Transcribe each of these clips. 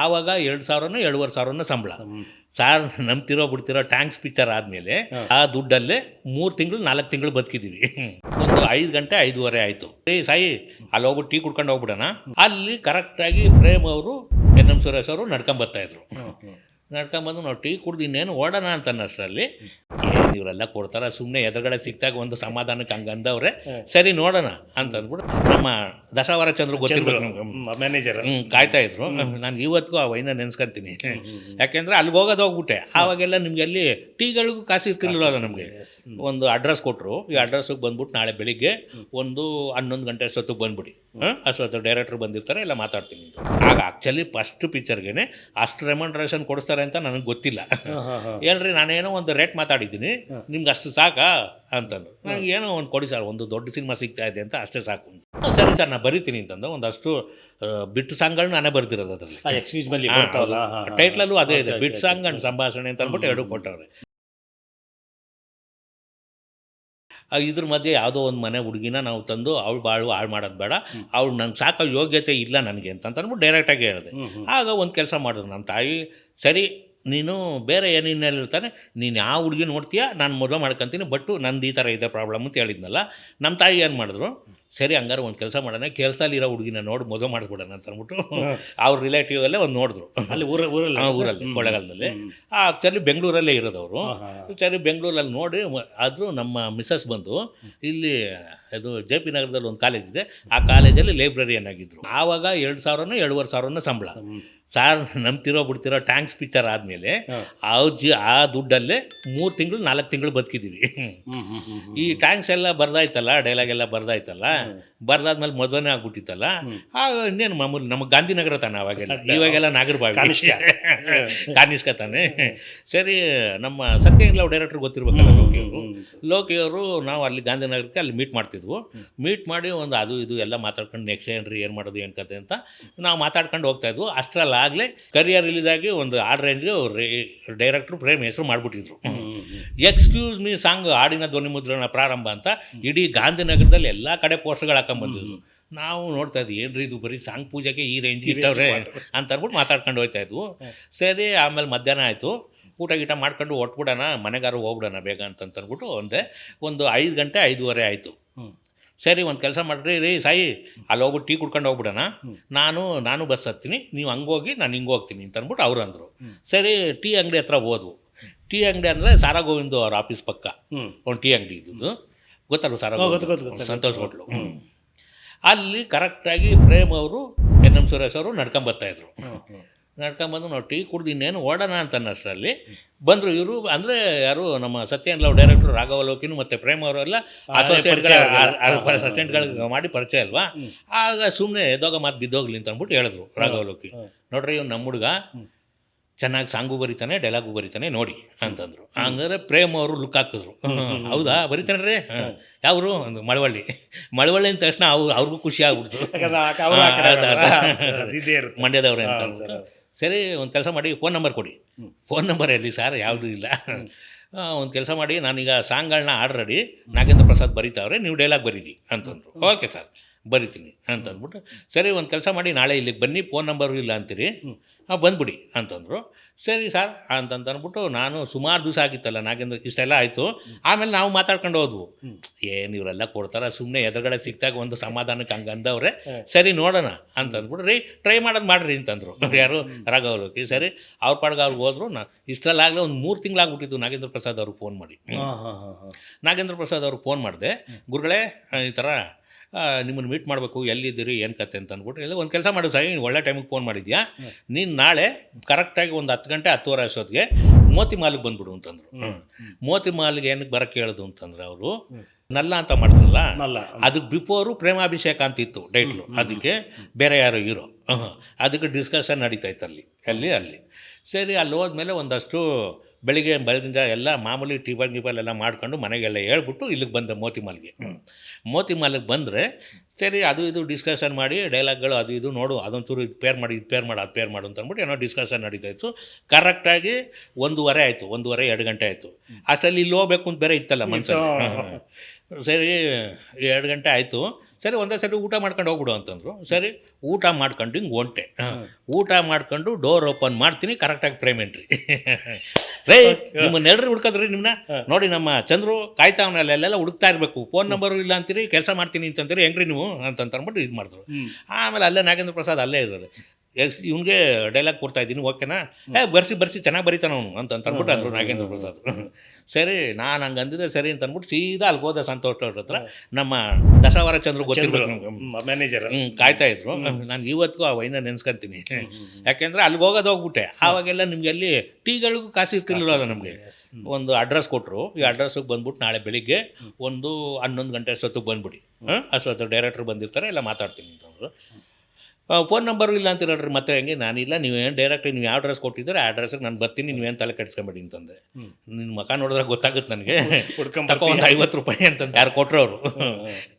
ಆವಾಗ 2,000ನೋ 2,500 ಸಂಬಳ. Sir ನಂಬ್ತಿರೋ ಬಿಡ್ತಿರೋ thanks picture ಆದಮೇಲೆ ಆ ದುಡ್ಡಲ್ಲೇ 3 ತಿಂಗಳು 4 ತಿಂಗಳು ಬದುಕಿದ್ದೀವಿ. ಒಂದು 5 ಗಂಟೆ 5:30 ಆಯಿತು. ಸಾಯಿ ಅಲ್ಲಿ ಹೋಗ್ಬಿಟ್ಟು ಟೀ ಕುಡ್ಕೊಂಡು ಹೋಗ್ಬಿಡೋಣ. ಅಲ್ಲಿ ಕರೆಕ್ಟಾಗಿ ಪ್ರೇಮ್ ಅವರು ಎನ್.ಎಂ. ಸುರೇಶ್ ಅವರು ನಡ್ಕೊಂಬರ್ತಾಯಿದ್ರು. ನಡ್ಕೊಂಬಂದು ನಾವು ಟೀ ಕುಡ್ದು ಇನ್ನೇನು ಓಡೋಣ ಅಂತನ್ನಷ್ಟರಲ್ಲಿ ಇವರೆಲ್ಲ ಕೊಡ್ತಾರೆ, ಸುಮ್ಮನೆ ಎದುರುಗಡೆ ಸಿಕ್ತಾಗ ಒಂದು ಸಮಾಧಾನಕ್ಕೆ ಹಂಗೆ ಅಂದವ್ರೆ, ಸರಿ ನೋಡೋಣ ಅಂತ ಅಂದ್ಬಿಟ್ಟು ನಮ್ಮ ದಶಾವರ ಚಂದ್ರ ಗೊತ್ತಿರ್ಬೇಕು ಮ್ಯಾನೇಜರ್ ಕಾಯ್ತಾ ಇದ್ರು. ನಾನು ಇವತ್ತಿಗೂ ಆ ವೈನ ನೆನೆಸ್ಕೊಂತೀನಿ. ಯಾಕೆಂದರೆ ಅಲ್ಲಿಗೆ ಹೋಗ್ಬಿಟ್ಟೆ. ಆವಾಗೆಲ್ಲ ನಿಮಗೆ ಅಲ್ಲಿ ಟೀಗಳಿಗೂ ಕಾಸು ಇರ್ತಿರ್ಲಿಲ್ಲ. ನಮಗೆ ಒಂದು ಅಡ್ರೆಸ್ ಕೊಟ್ಟರು, ಈ ಅಡ್ರೆಸ್ಸಿಗೆ ಬಂದ್ಬಿಟ್ಟು ನಾಳೆ ಬೆಳಿಗ್ಗೆ ಒಂದು 11 ಗಂಟೆ ಅಷ್ಟೊತ್ತಿಗೆ ಬಂದ್ಬಿಡಿ, ಅಷ್ಟೊತ್ತು ಡೈರೆಕ್ಟ್ರ್ ಬಂದಿರ್ತಾರೆ, ಎಲ್ಲ ಮಾತಾಡ್ತೀನಿ. ಆಗ ಆ್ಯಕ್ಚುಲಿ ಫಸ್ಟ್ ಪಿಕ್ಚರ್ಗೆ ಅಷ್ಟು ರೆಮಂಡ್ರೇಷನ್ ಕೊಡಿಸ್ತಾರೆ ಅಂತ ನನಗೆ ಗೊತ್ತಿಲ್ಲ. ಹೇಳ್ರಿ ನಾನೇನೋ ಒಂದು ರೇಟ್ ಮಾತಾಡಿದ್ದೀನಿ, ನಿಮ್ಗೆ ಅಷ್ಟು ಸಾಕಾ ಅಂತಂದು. ನನಗೆ ಏನೋ ಒಂದು ಕೊಡಿ ಸರ್, ಒಂದು ದೊಡ್ಡ ಸಿನಿಮಾ ಸಿಗ್ತಾ ಇದೆ ಅಂತ ಅಷ್ಟೇ ಸಾಕು. ಸರಿ ಸರ್ ನಾನು ಬರೀತೀನಿ ಅಂತಂದು ಒಂದಷ್ಟು ಬಿಟ್ಟು ಸಾಂಗ್ಗಳು ನಾನೇ ಬರ್ದಿರೋದು ಅದರಲ್ಲಿ. ಟೈಟ್ಲಲ್ಲೂ ಅದೇ ಇದೆ, ಬಿಟ್ ಸಾಂಗ್ ಅಂಡ್ ಸಂಭಾಷಣೆ ಅಂತ ಅಂದ್ಬಿಟ್ಟು 2 ಕೊಟ್ಟವ್ರೆ. ಇದ್ರ ಮಧ್ಯೆ ಯಾವುದೋ ಒಂದು ಮನೆ ಹುಡುಗಿನ ನಾವು ತಂದು ಅವಳು ಬಾಳು ಹಾಳು ಮಾಡೋದು ಬೇಡ, ಅವಳು ನಂಗೆ ಸಾಕೋ ಯೋಗ್ಯತೆ ಇಲ್ಲ ನನಗೆ ಅಂತ ಅಂದ್ಬಿಟ್ಟು ಡೈರೆಕ್ಟಾಗಿ ಹೇಳಿದೆ. ಆಗ ಒಂದು ಕೆಲಸ ಮಾಡಿದ್ರು ನಮ್ಮ ತಾಯಿ, ಸರಿ ನೀನು ಬೇರೆ ಏನೇನೆಲ್ಲ ಇರ್ತಾನೆ, ನೀನು ಯಾವ ಹುಡುಗಿ ನೋಡ್ತೀಯ ನಾನು ಮದುವೆ ಮಾಡ್ಕೊತೀನಿ, ಬಟ್ಟು ನಂದು ಈ ಥರ ಇದೆ ಪ್ರಾಬ್ಲಮ್ ಅಂತ ಹೇಳಿದ್ನಲ್ಲ. ನಮ್ಮ ತಾಯಿ ಏನು ಮಾಡಿದ್ರು, ಸರಿ ಹಂಗಾರೆ ಒಂದು ಕೆಲಸ ಮಾಡೋಣ, ಕೆಲಸದಲ್ಲಿರೋ ಹುಡುಗಿನ ನೋಡಿ ಮದುವೆ ಮಾಡಿಸ್ಬಿಡೋಣ ಅಂತ ಅಂದ್ಬಿಟ್ಟು ಅವ್ರ ರಿಲೇಟಿವ್ ಅಲ್ಲೇ ಒಂದು ನೋಡಿದ್ರು. ಅಲ್ಲಿ ಊರಲ್ಲಿ ಕೊಳ್ಳೇಗಾಲದಲ್ಲಿ. ಆ್ಯಕ್ಚುಲಿ ಬೆಂಗಳೂರಲ್ಲೇ ಇರೋದವರು. ಸರಿ ಬೆಂಗಳೂರಲ್ಲಿ ನೋಡಿ ಆದರೂ ನಮ್ಮ ಮಿಸ್ಸಸ್ ಬಂದು ಇಲ್ಲಿ ಅದು ಜೆ ಪಿ ನಗರದಲ್ಲಿ ಒಂದು ಕಾಲೇಜ್ ಇದೆ, ಆ ಕಾಲೇಜಲ್ಲಿ ಲೈಬ್ರರಿಯನ್ ಆಗಿದ್ದರು. ಆವಾಗ 2,000ನೋ 2,500 ಸಂಬಳ. ಸಾರ್ ನಂಬ್ತಿರೋ ಬಿಡ್ತಿರೋ ಟ್ಯಾಂಕ್ಸ್ ಪಿಕ್ಚರ್ ಆದಮೇಲೆ ಆ ದುಡ್ಡಲ್ಲೇ 3 ತಿಂಗಳು 4 ತಿಂಗಳು ಬದುಕಿದ್ದೀವಿ. ಈ ಟ್ಯಾಂಕ್ಸ್ ಎಲ್ಲ ಬರ್ದಾಯ್ತಲ್ಲ, ಡೈಲಾಗ್ ಎಲ್ಲ ಬರ್ದಾಯ್ತಲ್ಲ, ಬರ್ದಾದ್ಮೇಲೆ ಮದುವೆನೇ ಆಗ್ಬಿಟ್ಟಿತ್ತಲ್ಲ. ಆಗ ಇನ್ನೇನು ಮಾಮೂಲಿ ನಮಗೆ ಗಾಂಧಿನಗರ ತಾನೆ ಅವಾಗೆಲ್ಲ, ಇವಾಗೆಲ್ಲ ನಾಗರಬಾವಿ ಕಾನಿಷ್ಕ ತಾನೆ. ಸರಿ ನಮ್ಮ ಸತ್ಯಂಗ್ಲವ್ ಡೈರೆಕ್ಟ್ರ್ ಗೊತ್ತಿರ್ಬೇಕಲ್ಲ ಲೋಕಿಯವರು, ನಾವು ಅಲ್ಲಿ ಗಾಂಧಿನಗರಕ್ಕೆ ಅಲ್ಲಿ ಮೀಟ್ ಮಾಡ್ತಿದ್ವು. ಮೀಟ್ ಮಾಡಿ ಒಂದು ಅದು ಇದು ಎಲ್ಲ ಮಾತಾಡ್ಕೊಂಡು ನೆಕ್ಸ್ಟ್ ಏನ್ರಿ ಏನು ಮಾಡೋದು ಏನು ಕತೆ ಅಂತ ನಾವು ಮಾತಾಡ್ಕೊಂಡು ಹೋಗ್ತಾಯಿದ್ವು. ಅಷ್ಟರಲ್ಲಾಗಲೇ ಕರಿಯರ್ ರಿಲೀಸ್ ಆಗಿ ಒಂದು 6 ರೇಂಜ್ಗೆ ಡೈರೆಕ್ಟ್ರು ಪ್ರೇಮ್ ಹೆಸರು ಮಾಡಿಬಿಟ್ಟಿದ್ರು. ಎಕ್ಸ್ಕ್ಯೂಸ್ ಮೀ ಸಾಂಗ್ ಹಾಡಿನ ಧ್ವನಿ ಮುದ್ರಣ ಪ್ರಾರಂಭ ಅಂತ ಇಡೀ ಗಾಂಧಿನಗರದಲ್ಲಿ ಎಲ್ಲ ಕಡೆ ಪೋಸ್ಟರ್ಗಳು ಹಾಕೊಂಬಂದಿದ್ರು. ನಾವು ನೋಡ್ತಾ ಇದ್ವಿ, ಏನ್ರಿ ಇದು ಬರೀ ಸಾಂಗ್ ಪೂಜೆಗೆ ಈ ರೇಂಜ್ ಇಟ್ಟವ್ರೆ ಅಂತ ಅಂದ್ಬಿಟ್ಟು ಮಾತಾಡ್ಕೊಂಡು ಹೋಗ್ತಾ ಇದ್ವು. ಸರಿ ಆಮೇಲೆ ಮಧ್ಯಾಹ್ನ ಆಯಿತು, ಊಟ ಗೀಟ ಮಾಡ್ಕೊಂಡು ಹೊಟ್ಬಿಡೋಣ, ಮನೆಗಾರು ಹೋಗ್ಬಿಡೋಣ ಬೇಗ ಅಂತಂದ್ಬಿಟ್ಟು ಒಂದು 5 ಗಂಟೆ 5:30 ಆಯಿತು. ಸರಿ ಒಂದು ಕೆಲಸ ಮಾಡಿರಿ ರೀ ಸಾಯಿ, ಅಲ್ಲಿ ಹೋಗ್ಬಿಟ್ಟು ಟೀ ಕುಡ್ಕೊಂಡು ಹೋಗ್ಬಿಡೋಣ, ನಾನು ಬಸ್ ಹತ್ತೀನಿ, ನೀವು ಹಂಗೆ ಹೋಗಿ ನಾನು ಹಿಂಗೆ ಹೋಗ್ತೀನಿ ಅಂತ ಅಂದ್ಬಿಟ್ಟು ಅವ್ರು ಅಂದರು. ಸರಿ ಟೀ ಅಂಗಡಿ ಹತ್ರ ಹೋದ್ವು. ಟೀ ಅಂಗಡಿ ಅಂದರೆ ಸಾರಾ ಗೋವಿಂದು ಅವ್ರ ಆಫೀಸ್ ಪಕ್ಕ ಒಂದು ಟೀ ಅಂಗಡಿ ಇದ್ದದ್ದು, ಗೊತ್ತಲ್ವ ಸಾರಾ ಗೋವಿಂದ್ ಸಂತೋಷ್ ಹೋಟ್ಲು. ಅಲ್ಲಿ ಕರೆಕ್ಟಾಗಿ ಪ್ರೇಮ್ ಅವರು ಎನ್.ಎಂ. ಸುರೇಶ್ ಅವರು ನಡ್ಕೊಂಬರ್ತಾಯಿದ್ರು. ನಡ್ಕೊಂಬಂದು ನಾವು ಟೀ ಕುಡ್ದು ಇನ್ನೇನು ಓಡೋಣ ಅಂತನ್ನಷ್ಟರಲ್ಲಿ ಬಂದರು ಇವರು. ಅಂದರೆ ಯಾರು ನಮ್ಮ ಸತ್ಯನ್ಲವ್ ಡೈರೆಕ್ಟ್ರು ರಾಘವಲೋಕಿನು ಮತ್ತು ಪ್ರೇಮ್ ಅವರೆಲ್ಲ ಅಸೋಸಿಯೇಟ್ಗಳಿಗೆ ಮಾಡಿ ಪರಿಚಯ ಅಲ್ವಾ. ಆಗ ಸುಮ್ಮನೆ ಎದೋಗ ಮಾತು ಬಿದ್ದೋಗ್ಲಿ ಅಂತ ಅಂದ್ಬಿಟ್ಟು ಹೇಳಿದ್ರು ರಾಘವಲೋಕಿ, ನೋಡ್ರಿ ಇವ್ನು ನಮ್ಮ ಹುಡುಗ ಚೆನ್ನಾಗಿ ಸಾಂಗು ಬರೀತಾನೆ, ಡೈಲಾಗು ಬರೀತಾನೆ ನೋಡಿ ಅಂತಂದರು. ಹಂಗಾದ್ರೆ ಪ್ರೇಮ್ ಅವರು ಲುಕ್ ಹಾಕಿದ್ರು. ಹೌದಾ ಬರೀತಾನೆ ರೀ, ಯಾವರು ಒಂದು ಮಳವಳ್ಳಿ ಅಂದ ತಕ್ಷಣ ಅವ್ರಿಗೂ ಖುಷಿ ಆಗ್ಬಿಡ್ತು, ಮಂಡ್ಯದವ್ರೆ ಅಂತ ಅಂದ್ಬಿಟ್ಟು. ಸರಿ ಒಂದು ಕೆಲಸ ಮಾಡಿ ಫೋನ್ ನಂಬರ್ ಕೊಡಿ. ಫೋನ್ ನಂಬರ್ ಎಲ್ಲಿ ಸರ್, ಯಾವುದೂ ಇಲ್ಲ. ಒಂದು ಕೆಲಸ ಮಾಡಿ, ನಾನೀಗ ಸಾಂಗ್ಗಳನ್ನ ಆಡ್ರೆಡಿ ನಾಗೇಂದ್ರ ಪ್ರಸಾದ್ ಬರೀತಾವ್ರೆ, ನೀವು ಡೈಲಾಗ್ ಬರೀರಿ ಅಂತಂದರು. ಓಕೆ ಸರ್ ಬರಿತೀನಿ ಅಂತಂದ್ಬಿಟ್ಟು, ಸರಿ ಒಂದು ಕೆಲಸ ಮಾಡಿ ನಾಳೆ ಇಲ್ಲಿಗೆ ಬನ್ನಿ, ಫೋನ್ ನಂಬರು ಇಲ್ಲ ಅಂತೀರಿ, ಬಂದ್ಬಿಡಿ ಅಂತಂದರು. ಸರಿ ಸರ್ ಅಂತಂದ್ಬಿಟ್ಟು ನಾನು ಸುಮಾರು ದಿವಸ ಆಗಿತ್ತಲ್ಲ ನಾಗೇಂದ್ರ, ಇಷ್ಟೆಲ್ಲ ಆಯಿತು. ಆಮೇಲೆ ನಾವು ಮಾತಾಡ್ಕೊಂಡು ಹೋದ್ವು, ಏನು ಇವರೆಲ್ಲ ಕೊಡ್ತಾರೆ, ಸುಮ್ಮನೆ ಎದುರುಗಡೆ ಸಿಕ್ತಾಗ ಒಂದು ಸಮಾಧಾನಕ್ಕೆ ಹಂಗೆ ಅಂದವ್ರೆ, ಸರಿ ನೋಡೋಣ ಅಂತಂದ್ಬಿಟ್ಟು ರೀ ಟ್ರೈ ಮಾಡೋದು ಮಾಡಿರಿ ಅಂತಂದರು ಯಾರು ರಾಘವಲೋಕಿ. ಸರಿ ಅವ್ರ ಪಾಡ್ಗೆ ಅವ್ರಿಗೆ ಹೋದ್ರು. ಇಷ್ಟರಲ್ಲಾಗಲೇ ಒಂದು 3 ತಿಂಗಳಾಗ್ಬಿಟ್ಟಿತ್ತು. ನಾಗೇಂದ್ರ ಪ್ರಸಾದ್ ಅವ್ರಿಗೆ ಫೋನ್ ಮಾಡಿ, ನಾಗೇಂದ್ರ ಪ್ರಸಾದ್ ಅವ್ರಿಗೆ ಫೋನ್ ಮಾಡಿದೆ, ಗುರುಗಳೇ ಈ ಥರ ನಿಮ್ಮನ್ನು ಮೀಟ್ ಮಾಡಬೇಕು, ಎಲ್ಲಿದ್ದೀರಿ ಏನು ಕತೆ ಅಂತ ಅಂದ್ಬಿಟ್ಟು. ಇಲ್ಲ ಒಂದು ಕೆಲಸ ಮಾಡು ಸಾಯಿ, ಒಳ್ಳೆ ಟೈಮಿಗೆ ಫೋನ್ ಮಾಡಿದ್ಯಾ, ನೀನು ನಾಳೆ ಕರೆಕ್ಟಾಗಿ ಒಂದು 10 ಗಂಟೆ 10:30 ಅಷ್ಟೊತ್ತಿಗೆ ಮೋತಿ ಮಾಲ್ಗೆ ಬಂದ್ಬಿಡು ಅಂತಂದರು. ಮೋತಿ ಮಾಲ್ಗೆ ಏನಕ್ಕೆ ಬರೋಕ್ಕೆ ಹೇಳೋದು ಅಂತಂದ್ರೆ, ಅವರು ನಲ್ಲ ಅಂತ ಮಾಡಿದ್ರಲ್ಲ, ಅದಕ್ಕೆ ಬಿಫೋರು ಪ್ರೇಮಾಭಿಷೇಕ ಅಂತ ಇತ್ತು ಟೈಟ್ಲು, ಅದಕ್ಕೆ ಬೇರೆ ಯಾರೋ ಹೀರೋ, ಅದಕ್ಕೆ ಡಿಸ್ಕಷನ್ ನಡೀತಾ ಇತ್ತು ಅಲ್ಲಿ. ಸರಿ ಅಲ್ಲಿ ಹೋದ್ಮೇಲೆ ಒಂದಷ್ಟು ಬೆಳಗಿನ ಎಲ್ಲ ಮಾಮೂಲಿ ಟಿಫನ್ ಎಲ್ಲ ಮಾಡ್ಕೊಂಡು ಮನೆಗೆಲ್ಲ ಹೇಳ್ಬಿಟ್ಟು ಇಲ್ಲಿಗೆ ಬಂದೆ ಮೋತಿ ಮಾಲ್ಗೆ ಬಂದರೆ, ಸರಿ ಅದು ಇದು ಡಿಸ್ಕಷನ್ ಮಾಡಿ ಡೈಲಾಗ್ಗಳು ಅದು ಇದು ನೋಡು, ಅದೊಂಚೂರು ಇದು ಪೇರ್ ಮಾಡಿ ಅದು ಪೇರ್ ಮಾಡು ಅಂತ ಅಂದ್ಬಿಟ್ಟು ಏನೋ ಡಿಸ್ಕಷನ್ ನಡೀತಾಯಿತ್ತು. ಕರೆಕ್ಟಾಗಿ 1:30 ಆಯಿತು, 1:30-2 ಗಂಟೆ ಆಯಿತು. ಅಷ್ಟರಲ್ಲಿ ಇಲ್ಲಿ ಹೋಗ್ಬೇಕು ಅಂತ ಬೇರೆ ಇತ್ತಲ್ಲ ಮನಸ್ಸಲ್ಲಿ. ಸರಿ 2 ಗಂಟೆ ಆಯಿತು. ಸರಿ ಒಂದೇ ಸರಿ ಊಟ ಮಾಡ್ಕೊಂಡು ಹೋಗ್ಬಿಡು ಅಂತಂದರು. ಸರಿ ಊಟ ಮಾಡ್ಕೊಂಡು ಹಿಂಗೆ ಹೊಂಟೆ. ಊಟ ಮಾಡ್ಕೊಂಡು ಡೋರ್ ಓಪನ್ ಮಾಡ್ತೀನಿ, ಕರೆಕ್ಟಾಗಿ ಪೇಮೆಂಟ್ ರೀ. ರೇ ನಿಮ್ಮನ್ನ ಎಲ್ರಿ ಹುಡ್ಕದ್ರಿ ನಿಮ್ಮನ್ನ ನೋಡಿ, ನಮ್ಮ ಚಂದ್ರು ಕಾಯ್ತಾವನಲ್ಲ, ಅಲ್ಲೆಲ್ಲ ಹುಡುಕ್ತಾ ಇರಬೇಕು, ಫೋನ್ ನಂಬರು ಇಲ್ಲ ಅಂತೀರಿ, ಕೆಲಸ ಮಾಡ್ತೀನಿ ಅಂತಂತೀರಿ, ಹೆಂಗ್ರಿ ನೀವು ಅಂತಂದ್ಬಿಟ್ಟು ಇದು ಮಾಡಿದ್ರು. ಆಮೇಲೆ ಅಲ್ಲೇ ನಾಗೇಂದ್ರ ಪ್ರಸಾದ್ ಅಲ್ಲೇ ಇರೋದು. ಇವ್ನಿಗೆ ಡೈಲಾಗ್ ಕೊಡ್ತಾ ಇದ್ದೀನಿ, ಓಕೆನಾ, ಬರ್ಸಿ ಚೆನ್ನಾಗಿ ಬರೀತಾನ ಅವನು ಅಂತಂದ್ಬಿಟ್ಟು ಅಂದರು ನಾಗೇಂದ್ರ ಪ್ರಸಾದ್. ಸರಿ ನಾನು ಹಂಗೆ ಅಂದಿದ್ದೆ ಸರಿ ಅಂತ ಅಂದ್ಬಿಟ್ಟು ಸೀದಾ ಅಲ್ಲಿ ಹೋದ ಸಂತೋಷ್ ಅವ್ರ ಹತ್ರ. ನಮ್ಮ ದಶಾವರ ಚಂದ್ರು ಗೊತ್ತಿರ್ಬೇಕು ನಮ್ಗೆ, ಮ್ಯಾನೇಜರ್ ಕಾಯ್ತಾ ಇದ್ರು. ನಾನು ಇವತ್ತಿಗೂ ಆ ವೈನ ನೆನೆಸ್ಕೊಂತೀನಿ, ಯಾಕೆಂದರೆ ಅಲ್ಲಿಗೆ ಹೋಗ್ಬಿಟ್ಟೆ. ಆವಾಗೆಲ್ಲ ನಿಮ್ಗೆ ಅಲ್ಲಿ ಟೀಗಳಿಗೂ ಕಾಸು ಇರ್ತಿರ್ಲಿಲ್ಲ. ನಮಗೆ ಒಂದು ಅಡ್ರೆಸ್ ಕೊಟ್ಟರು, ಈ ಅಡ್ರೆಸ್ಸಿಗೆ ಬಂದ್ಬಿಟ್ಟು ನಾಳೆ ಬೆಳಿಗ್ಗೆ ಒಂದು 11 ಗಂಟೆ ಅಷ್ಟೊತ್ತಿಗೆ ಬಂದ್ಬಿಡಿ, ಅಷ್ಟೊತ್ತು ಡೈರೆಕ್ಟ್ರ್ ಬಂದಿರ್ತಾರೆ, ಎಲ್ಲ ಮಾತಾಡ್ತೀನಿ ಅಂತಂದರು. ಫೋನ್ ನಂಬರು ಇಲ್ಲ ಅಂತ ಹೇಳ್ರಿ. ಮತ್ತೆ ಹೆಂಗೆ ನಾನಿಲ್ಲ, ನೀವೇನು ಡೈರೆಕ್ಟ್ ನೀವು ಯಾವ ಅಡ್ರೆಸ್ ಕೊಟ್ಟಿದ್ದಾರೆ ಆ ಅಡ್ರೆಸ್ಗೆ ನಾನು ಬರ್ತೀನಿ, ನೀವೇನು ತಲೆ ಕೆಡಿಸ್ಕೊಂಬೇಡಿ ಅಂತಂದೆ. ನಿನ್ನ ಮುಖ ನೋಡಿದ್ರೆ ಗೊತ್ತಾಗುತ್ತೆ ನನಗೆ, ತಗೋ ಒಂದು 50 ರೂಪಾಯಿ ಅಂತಂದು ಯಾರು ಕೊಟ್ಟರು ಅವರು,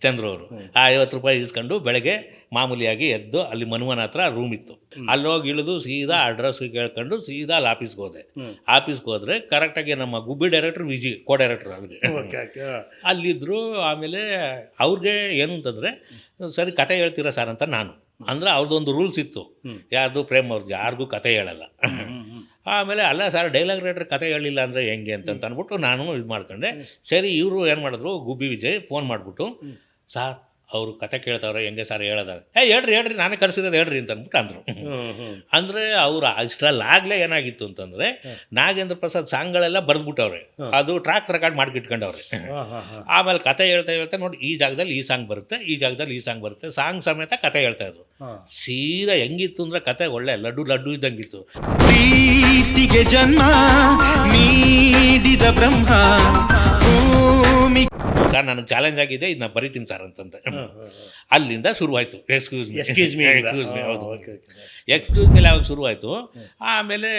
ಚಂದ್ರು ಅವರು. ಆ 50 ರೂಪಾಯಿ ಇಸ್ಕೊಂಡು ಬೆಳಗ್ಗೆ ಮಾಮೂಲಿಯಾಗಿ ಎದ್ದು ಅಲ್ಲಿ ಮನುವನ ಹತ್ರ ರೂಮ್ ಇತ್ತು, ಅಲ್ಲೋಗಿ ಇಳಿದು ಸೀದಾ ಅಡ್ರೆಸ್ ಕೇಳ್ಕೊಂಡು ಸೀದಾ ಅಲ್ಲಿ ಆಫೀಸ್ಗೆ ಹೋದೆ. ಆಫೀಸ್ಗೆ ಹೋದರೆ ಕರೆಕ್ಟಾಗಿ ನಮ್ಮ ಗುಬ್ಬಿ ಡೈರೆಕ್ಟ್ರ್ ವಿಜಿ ಕೋ ಡೈರೆಕ್ಟ್ರ್ ಅವ್ರಿಗೆ ಅಲ್ಲಿದ್ದರು. ಆಮೇಲೆ ಅವ್ರಿಗೆ ಏನು ಅಂತಂದರೆ, ಸರಿ ಕತೆ ಹೇಳ್ತೀರಾ ಸರ್ ಅಂತ ನಾನು ಅಂದರೆ ಅವ್ರದ್ದೊಂದು ರೂಲ್ಸ್ ಇತ್ತು, ಯಾರ್ದು ಪ್ರೇಮ್ ಅವ್ರದ್ದು ಯಾರಿಗೂ ಕತೆ ಹೇಳಲ್ಲ. ಆಮೇಲೆ ಅಲ್ಲ ಸರ್ ಡೈಲಾಗ್ ರೈಟ್ರ್ ಕತೆ ಹೇಳಿಲ್ಲ ಅಂದರೆ ಹೆಂಗೆ ಅಂತ ಅಂದ್ಬಿಟ್ಟು ನಾನು ಇದು ಮಾಡ್ಕೊಂಡೆ. ಸರಿ ಇವರು ಏನು ಮಾಡಿದ್ರು, ಗುಬ್ಬಿ ವಿಜಯ್ ಫೋನ್ ಮಾಡಿಬಿಟ್ಟು, ಸಾರ್ ಅವರು ಕತೆ ಕೇಳ್ತಾವ್ರೆ, ಹೆಂಗೆ ಸರ್ ಹೇಳೋದಾಗ, ಹೇಳ್ರಿ ನಾನೇ ಕರೆಸಿರೋದು ಹೇಳ್ರಿ ಅಂತ ಅಂದ್ಬಿಟ್ಟು ಅಂದರು. ಅಂದರೆ ಅವರು ಇಷ್ಟರಲ್ಲಾಗಲೇ ಏನಾಗಿತ್ತು ಅಂತಂದರೆ, ನಾಗೇಂದ್ರ ಪ್ರಸಾದ್ ಸಾಂಗ್ಗಳೆಲ್ಲ ಬರೆದ್ಬಿಟ್ಟವ್ರೆ, ಅದು ಟ್ರ್ಯಾಕ್ ರೆಕಾರ್ಡ್ ಮಾಡ್ಕಿಟ್ಕೊಂಡವ್ರೆ. ಆಮೇಲೆ ಕತೆ ಹೇಳ್ತಾ ನೋಡಿ ಈ ಜಾಗದಲ್ಲಿ ಈ ಸಾಂಗ್ ಬರುತ್ತೆ, ಈ ಜಾಗದಲ್ಲಿ ಈ ಸಾಂಗ್ ಬರುತ್ತೆ, ಸಾಂಗ್ ಸಮೇತ ಕತೆ ಹೇಳ್ತಾ ಇದ್ರು. ಸೀದಾ ಹೆಂಗಿತ್ತು ಅಂದರೆ ಕತೆ ಒಳ್ಳೆ ಲಡ್ಡು ಇದ್ದಂಗಿತ್ತು. ಪ್ರೀತಿಗೆ ಜನ್ಮ ನೀಡಿದ ಬ್ರಹ್ಮ ಸರ್ ನನಗೆ ಚಾಲೆಂಜ್ ಆಗಿದೆ, ಇದನ್ನ ಬರಿತೀನಿ ಸರ್ ಅಂತಂದೆ. ಅಲ್ಲಿಂದ ಶುರುವಾಯಿತು ಎಕ್ಸ್ಕ್ಯೂಸ್ ಮೀ ಹೌದು ಎಕ್ಸ್ಕ್ಯೂಸ್ ಮೀ ಯಾವಾಗ ಶುರುವಾಯಿತು. ಆಮೇಲೆ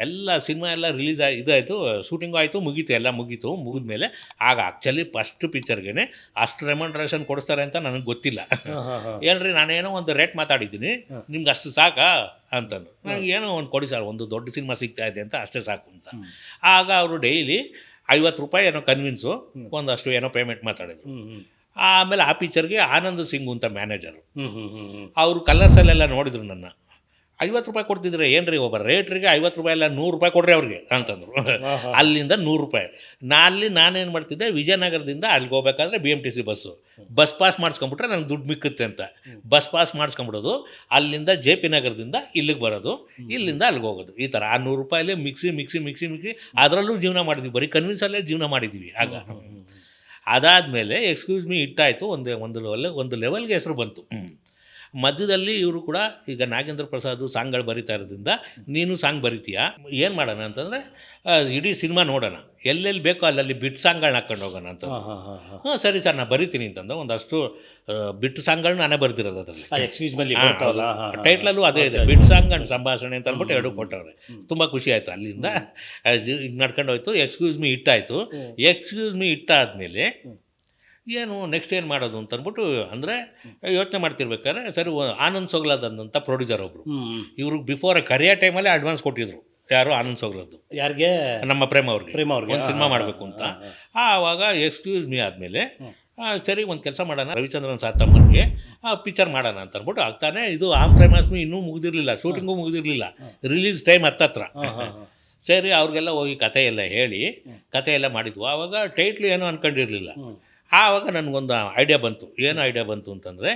ಎಲ್ಲ ಸಿನಿಮಾ ಎಲ್ಲ ರಿಲೀಸ್ ಇದಾಯಿತು, ಶೂಟಿಂಗು ಆಯಿತು, ಮುಗೀತು, ಎಲ್ಲ ಮುಗಿದ್ಮೇಲೆ ಆಗ ಆ್ಯಕ್ಚುಲಿ ಫಸ್ಟ್ ಪಿಕ್ಚರ್ಗೆ ಅಷ್ಟು ರೆಮಂಡ್ರೇಷನ್ ಕೊಡಿಸ್ತಾರೆ ಅಂತ ನನಗೆ ಗೊತ್ತಿಲ್ಲ. ಹೇಳ್ರಿ ನಾನೇನೋ ಒಂದು ರೇಟ್ ಮಾತಾಡಿದ್ದೀನಿ, ನಿಮ್ಗೆ ಅಷ್ಟು ಸಾಕಾ ಅಂತಂದು. ನನಗೆ ಏನೋ ಒಂದು ಕೊಡಿ ಸರ್, ಒಂದು ದೊಡ್ಡ ಸಿನಿಮಾ ಸಿಗ್ತಾ ಇದೆ ಅಂತ, ಅಷ್ಟೇ ಸಾಕು ಅಂತ. ಆಗ ಅವರು ಡೈಲಿ 50 ರೂಪಾಯಿ ಏನೋ ಕನ್ವಿನ್ಸು, ಒಂದಷ್ಟು ಏನೋ ಪೇಮೆಂಟ್ ಮಾತಾಡಿದ್ರು. ಆಮೇಲೆ ಆ ಪಿಕ್ಚರ್ಗೆ ಆನಂದ್ ಸಿಂಗ್ ಅಂತ ಮ್ಯಾನೇಜರು, ಅವರು ಕಲರ್ಸಲ್ಲೆಲ್ಲ ನೋಡಿದ್ರು ನನ್ನ. 50 ರೂಪಾಯಿ ಕೊಡ್ತಿದ್ರೆ ಏನ್ರಿ ಒಬ್ಬ ರೇಟ್ರಿಗೆ 50 ರೂಪಾಯಿ ಎಲ್ಲ 100 ರೂಪಾಯಿ ಕೊಡ್ರಿ ಅವ್ರಿಗೆ ಅಂತಂದರು. ಅಲ್ಲಿಂದ 100 ರೂಪಾಯಿ. ನಾನೇನು ಮಾಡ್ತಿದ್ದೆ, ವಿಜಯನಗರದಿಂದ ಅಲ್ಲಿಗೆ ಹೋಗ್ಬೇಕಾದ್ರೆ BMTC ಬಸ್ ಪಾಸ್ ಮಾಡಿಸ್ಕೊಂಬಿಟ್ರೆ ನನಗೆ ದುಡ್ಡು ಮಿಕ್ಕುತ್ತೆ ಅಂತ ಬಸ್ ಪಾಸ್ ಮಾಡಿಸ್ಕೊಂಬಿಡೋದು. ಅಲ್ಲಿಂದ JP ನಗರದಿಂದ ಇಲ್ಲಿಗೆ ಬರೋದು, ಇಲ್ಲಿಂದ ಅಲ್ಲಿಗೆ ಹೋಗೋದು. ಈ ಥರ ಆ 100 ರೂಪಾಯಲ್ಲಿ ಮಿಕ್ಸಿ ಅದರಲ್ಲೂ ಜೀವನ ಮಾಡಿದ್ವಿ, ಬರೀ ಕನ್ವಿನ್ಸಲ್ಲೇ ಜೀವನ ಮಾಡಿದ್ದೀವಿ ಆಗ. ಅದಾದಮೇಲೆ ಎಕ್ಸ್ಕ್ಯೂಸ್ ಮೀ ಇಟ್ಟಾಯಿತು, ಒಂದು ಲೆವೆಲ್ಗೆ ಹೆಸರು ಬಂತು. ಮಧ್ಯದಲ್ಲಿ ಇವರು ಕೂಡ ಈಗ ನಾಗೇಂದ್ರ ಪ್ರಸಾದ್ ಸಾಂಗ್ಗಳು ಬರಿತಾ ಇರೋದ್ರಿಂದ ನೀನು ಸಾಂಗ್ ಬರಿತೀಯಾ, ಏನು ಮಾಡೋಣ ಅಂತಂದರೆ ಇಡೀ ಸಿನಿಮಾ ನೋಡೋಣ, ಎಲ್ಲೆಲ್ಲಿ ಬೇಕೋ ಅಲ್ಲಲ್ಲಿ ಬಿಟ್ಟು ಸಾಂಗ್ಗಳನ್ನ ಹಾಕ್ಕೊಂಡು ಹೋಗೋಣ ಅಂತ. ಸರಿ ಸರ್ ನಾನು ಬರಿತೀನಿ ಅಂತಂದ. ಒಂದಷ್ಟು ಬಿಟ್ಟು ಸಾಂಗ್ಗಳನ್ನ ನಾನೇ ಬರ್ದಿರೋದು ಅದರಲ್ಲಿ. ಟೈಟ್ಲಲ್ಲೂ ಅದೇ ಇದೆ, ಬಿಟ್ಟು ಸಾಂಗ್ ಅಂಡ್ ಸಂಭಾಷಣೆ ಅಂತ ಅಂದ್ಬಿಟ್ಟು 2 ಕೊಟ್ಟವ್ರೆ. ತುಂಬ ಖುಷಿ ಆಯಿತು. ಅಲ್ಲಿಂದ ಈಗ ನಡ್ಕೊಂಡು ಹೋಯ್ತು. ಎಕ್ಸ್ಕ್ಯೂಸ್ ಮೀ ಇಟ್ಟಾಯಿತು. ಎಕ್ಸ್ಕ್ಯೂಸ್ ಮೀ ಇಟ್ಟಾದಮೇಲೆ ಏನು ನೆಕ್ಸ್ಟ್ ಏನು ಮಾಡೋದು ಅಂತ ಅಂದ್ಬಿಟ್ಟು ಅಂದರೆ ಯೋಚನೆ ಮಾಡ್ತಿರ್ಬೇಕಾದ್ರೆ, ಸರಿ ಆನಂದ್ ಸೋಗ್ಲಾದಂಥ ಪ್ರೊಡ್ಯೂಸರ್ ಒಬ್ಬರು, ಇವ್ರಿಗೆ ಬಿಫೋರ್ ಕರಿಯೋ ಟೈಮಲ್ಲೇ ಅಡ್ವಾನ್ಸ್ ಕೊಟ್ಟಿದ್ರು. ಯಾರು? ಆನಂದ್ ಸೋಗ್ಲದ್ದು. ಯಾರಿಗೆ? ನಮ್ಮ ಪ್ರೇಮ್ ಅವ್ರಿಗೆ ಒಂದು ಸಿನಿಮಾ ಮಾಡಬೇಕು ಅಂತ. ಆವಾಗ ಎಕ್ಸ್ಕ್ಯೂಸ್ ಮೀ ಆದಮೇಲೆ ಸರಿ ಒಂದು ಕೆಲಸ ಮಾಡೋಣ, ರವಿಚಂದ್ರನ್ ಸಾತಮ್ಮನಿಗೆ ಪಿಕ್ಚರ್ ಮಾಡೋಣ ಅಂತ ಅಂದ್ಬಿಟ್ಟು ಆಗ್ತಾನೆ. ಇದು ಆಮ್ ಪ್ರೇಮಾಸ್ಮಿ ಇನ್ನೂ ಮುಗಿದಿರಲಿಲ್ಲ, ಶೂಟಿಂಗು ಮುಗಿದಿರಲಿಲ್ಲ, ರಿಲೀಸ್ ಟೈಮ್ ಹತ್ತತ್ರ. ಸರಿ ಅವ್ರಿಗೆಲ್ಲ ಹೋಗಿ ಕತೆ ಎಲ್ಲ ಹೇಳಿ ಕತೆ ಎಲ್ಲ ಮಾಡಿದ್ವು. ಆವಾಗ ಟೈಟ್ಲು ಏನೂ ಅಂದ್ಕೊಂಡಿರಲಿಲ್ಲ. ಆವಾಗ ನನಗೊಂದು ಐಡಿಯಾ ಬಂತು. ಏನು ಐಡಿಯಾ ಬಂತು ಅಂತಂದರೆ,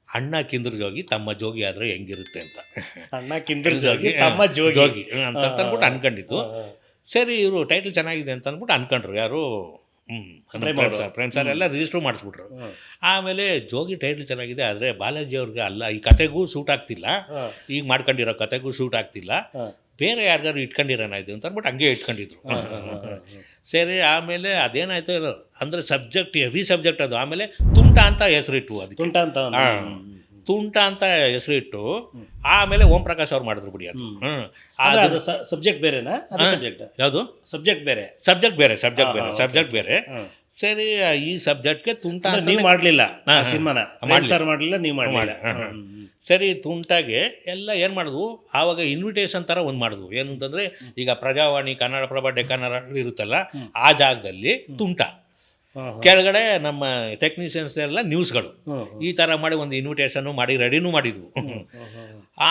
ಅಣ್ಣ ಕಿಂದ್ರ ಜೋಗಿ ತಮ್ಮ ಜೋಗಿ ಆದರೆ ಹೆಂಗಿರುತ್ತೆ ಅಂತ. ಅಣ್ಣ ಕಿಂದ್ರ ಜೋಗಿ ತಮ್ಮ ಜೋಗಿ ಅಂತ ಅಂದ್ಬಿಟ್ಟು ಅನ್ಕೊಂಡಿದ್ದು. ಸರಿ ಇವರು ಟೈಟಲ್ ಚೆನ್ನಾಗಿದೆ ಅಂತ ಅಂದ್ಬಿಟ್ಟು ಅನ್ಕೊಂಡ್ರು. ಯಾರು? ಪ್ರೇಮ್ ಸರ್ ಎಲ್ಲ ರಿಜಿಸ್ಟ್ರು ಮಾಡಿಸ್ಬಿಟ್ರು. ಆಮೇಲೆ ಜೋಗಿ ಟೈಟಲ್ ಚೆನ್ನಾಗಿದೆ, ಆದರೆ ಬಾಲಾಜಿ ಅವ್ರಿಗೆ ಅಲ್ಲ, ಈ ಕತೆಗೂ ಸೂಟ್ ಆಗ್ತಿಲ್ಲ, ಈಗ ಮಾಡ್ಕೊಂಡಿರೋ ಕತೆಗೂ ಸೂಟ್ ಆಗ್ತಿಲ್ಲ, ಬೇರೆ ಯಾರಿಗಾರು ಇಟ್ಕೊಂಡಿರೋಣ ಇದು ಅಂತ ಅಂದ್ಬಿಟ್ಟು ಹಂಗೆ ಇಟ್ಕೊಂಡಿದ್ರು. ಸರಿ ಆಮೇಲೆ ಅದೇನಾಯ್ತು ಅಂದರೆ ಸಬ್ಜೆಕ್ಟ್ ಹೆವಿ ಸಬ್ಜೆಕ್ಟ್ ಅದು. ಆಮೇಲೆ ತುಂಟ ಅಂತ ಹೆಸರಿಟ್ಟು, ಅದಕ್ಕೆ ತುಂಟ ಅಂತ ಹೆಸರಿಟ್ಟು ಆಮೇಲೆ ಓಂ ಪ್ರಕಾಶ್ ಅವ್ರು ಮಾಡಿದ್ರು ಬಿಡಿ. ಅದು ಸಬ್ಜೆಕ್ಟ್ ಬೇರೆನಾ? ಸಬ್ಜೆಕ್ಟ್ ಯಾವುದು? ಸಬ್ಜೆಕ್ಟ್ ಸಬ್ಜೆಕ್ಟ್ ಬೇರೆ. ಸರಿ ಈ ಸಬ್ಜೆಕ್ಟ್ಗೆ ತುಂಟ ನೀವು ಮಾಡಲಿಲ್ಲ, ಸಿನಿಮಾನ ಮಾಡಲಿಲ್ಲ, ನೀವು ಮಾಡಲಿಲ್ಲ. ಸರಿ ತುಂಟಾಗೆ ಎಲ್ಲ ಏನು ಮಾಡಿದ್ವು, ಆವಾಗ ಇನ್ವಿಟೇಷನ್ ಥರ ಒಂದು ಮಾಡಿದ್ವು. ಏನು ಅಂತಂದರೆ, ಈಗ ಪ್ರಜಾವಾಣಿ, ಕನ್ನಡಪ್ರಭ, ಡೆಕ್ಕನ್ ಹೆರಾಲ್ಡ್ ಇರುತ್ತಲ್ಲ, ಆ ಜಾಗದಲ್ಲಿ ತುಂಟ ಕೆಳಗಡೆ ನಮ್ಮ ಟೆಕ್ನಿಷಿಯನ್ಸ್ ಎಲ್ಲ ನ್ಯೂಸ್ಗಳು ಈ ಥರ ಮಾಡಿ ಒಂದು ಇನ್ವಿಟೇಷನ್ನು ಮಾಡಿ ರೆಡಿನೂ ಮಾಡಿದ್ವು.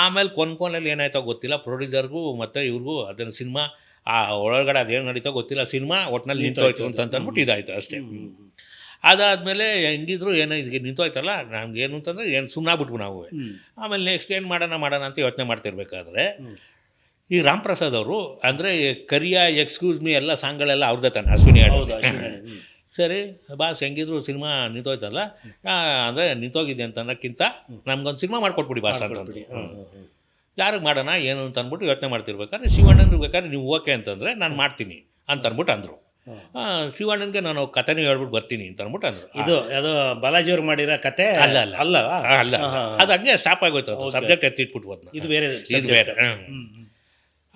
ಆಮೇಲೆ ಕೊನೆಯಲ್ಲಿ ಏನಾಯ್ತೋ ಗೊತ್ತಿಲ್ಲ, ಪ್ರೊಡ್ಯೂಸರ್ಗೂ ಮತ್ತು ಇವ್ರಿಗೂ ಅದನ್ನು ಸಿನಿಮಾ ಆ ಒಳಗಡೆ ಅದೇನು ನಡೀತೋ ಗೊತ್ತಿಲ್ಲ, ಸಿನಿಮಾ ಒಟ್ಟಿನಲ್ಲಿ ನಿಂತೋಯ್ತು ಅಂತ ಅಂದ್ಬಿಟ್ಟು ಇದಾಯ್ತು ಅಷ್ಟೇ. ಅದಾದಮೇಲೆ ಹೆಂಗಿದ್ರು ಏನೋ ಇದಕ್ಕೆ ನಿಂತೋಯ್ತಲ್ಲ, ನಮ್ಗೆ ಏನು ಅಂತಂದರೆ ಏನು ಸುಮ್ಮನಾಗ್ಬಿಟ್ವು ನಾವು. ಆಮೇಲೆ ನೆಕ್ಸ್ಟ್ ಏನು ಮಾಡೋಣ ಅಂತ ಯೋಚನೆ ಮಾಡ್ತಿರ್ಬೇಕಾದ್ರೆ ಈ ರಾಮ್ ಪ್ರಸಾದ್ ಅವರು ಅಂದರೆ ಕರಿಯ ಎಕ್ಸ್ಕ್ಯೂಸ್ ಮೀ ಎಲ್ಲ ಸಾಂಗ್ಗಳೆಲ್ಲ ಅವ್ರದ್ದೇ ತಾನೆ, ಅಶ್ವಿನಿ ಹಾಡೋದು. ಸರಿ ಬಾಸ್ ಹೆಂಗಿದ್ರು ಸಿನಿಮಾ ನಿಂತೋಯ್ತಲ್ಲ, ಅಂದರೆ ನಿಂತೋಗಿದೆ ಅಂತ ಅನ್ನೋಕ್ಕಿಂತ ನಮ್ಗೊಂದು ಸಿನಿಮಾ ಮಾಡಿಕೊಟ್ಬಿಡಿ ಬಾಸ್ ಅಂತಂದ್ರು. ಯಾರಿಗೆ ಮಾಡೋಣ ಏನು ಅಂತ ಅಂದ್ಬಿಟ್ಟು ಯೋಚನೆ ಮಾಡ್ತಿರ್ಬೇಕಾದ್ರೆ ಶಿವಣ್ಣನಿಗೆ ಬೇಕಾದ್ರೆ ನೀವು ಓಕೆ ಅಂತಂದರೆ ನಾನು ಮಾಡ್ತೀನಿ ಅಂತ ಅಂದ್ಬಿಟ್ಟು ಅಂದರು. ಶಿವಣ್ಣನಿಗೆ ನಾನು ಕಥೆನೇ ಹೇಳ್ಬಿಟ್ಟು ಬರ್ತೀನಿ ಅಂತ ಅಂದ್ಬಿಟ್ಟು ಅಂದರು. ಇದು ಅದು ಬಾಲಾಜಿಯವ್ರು ಮಾಡಿರೋ ಕತೆ ಅಲ್ಲ ಅದು ಹಂಗೆ ಸ್ಟಾಪ್ ಆಗೋಯ್ತು, ಅದು ಸಬ್ಜೆಕ್ಟ್ ಎತ್ತಿಟ್ಬಿಟ್ಟು ಅದನ್ನ. ಇದು ಬೇರೆ ಇದು ಬೇರೆ.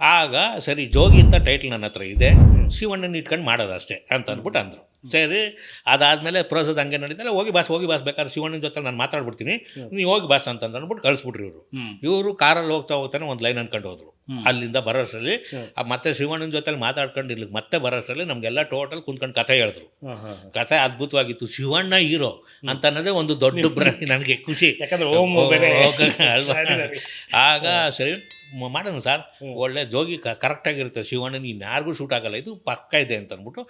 ಆಗ ಸರಿ ಜೋಗಿ ಅಂತ ಟೈಟ್ಲ್ ನನ್ನ ಹತ್ರ ಇದೆ, ಶಿವಣ್ಣನ ಇಟ್ಕೊಂಡು ಮಾಡೋದು ಅಷ್ಟೇ ಅಂತ ಅಂದ್ಬಿಟ್ಟು ಅಂದರು. ಸರಿ ಅದಾದಮೇಲೆ ಪ್ರೋಸೆಸ್ ಹಂಗೆ ನಡೀತಾರೆ. ಹೋಗಿ ಬಾಸ್ ಬೇಕಾದ್ರೆ ಶಿವಣ್ಣನ ಜೊತೆ ನಾನು ಮಾತಾಡ್ಬಿಡ್ತೀನಿ, ನೀವು ಹೋಗಿ ಬಾಸ್ ಅಂತ ಅಂದ್ಬಿಟ್ಟು ಕಳಿಸ್ಬಿಟ್ರಿ ಇವರು ಕಾರಲ್ಲಿ ಹೋಗ್ತಾನೆ ಒಂದು ಲೈನ್ ಅನ್ಕೊಂಡು ಹೋದ್ರು. ಅಲ್ಲಿಂದ ಬರೋಷ್ಟರಲ್ಲಿ ಮತ್ತೆ ಶಿವಣ್ಣನ ಜೊತೆಲಿ ಮಾತಾಡ್ಕೊಂಡು ಇಲ್ಲಿ ಮತ್ತೆ ಬರೋಷ್ಟರಲ್ಲಿ ನಮಗೆಲ್ಲ ಟೋಟಲ್ ಕುಂತ್ಕೊಂಡು ಕಥೆ ಹೇಳಿದ್ರು. ಕಥೆ ಅದ್ಭುತವಾಗಿತ್ತು. ಶಿವಣ್ಣ ಹೀರೋ ಅಂತ ಅನ್ನೋದೇ ಒಂದು ದೊಡ್ಡ ನನಗೆ ಖುಷಿ, ಅಲ್ವಾ. ಆಗ ಸರಿ ಮಾಡೋಣ ಸರ್, ಒಳ್ಳೆ ಜೋಗಿ ಕರೆಕ್ಟಾಗಿರುತ್ತೆ, ಶಿವಣ್ಣನ ಇನ್ಯಾರಿಗೂ ಶೂಟ್ ಆಗಲ್ಲ, ಇದು ಪಕ್ಕ ಇದೆ ಅಂತ ಅಂದ್ಬಿಟ್ಟು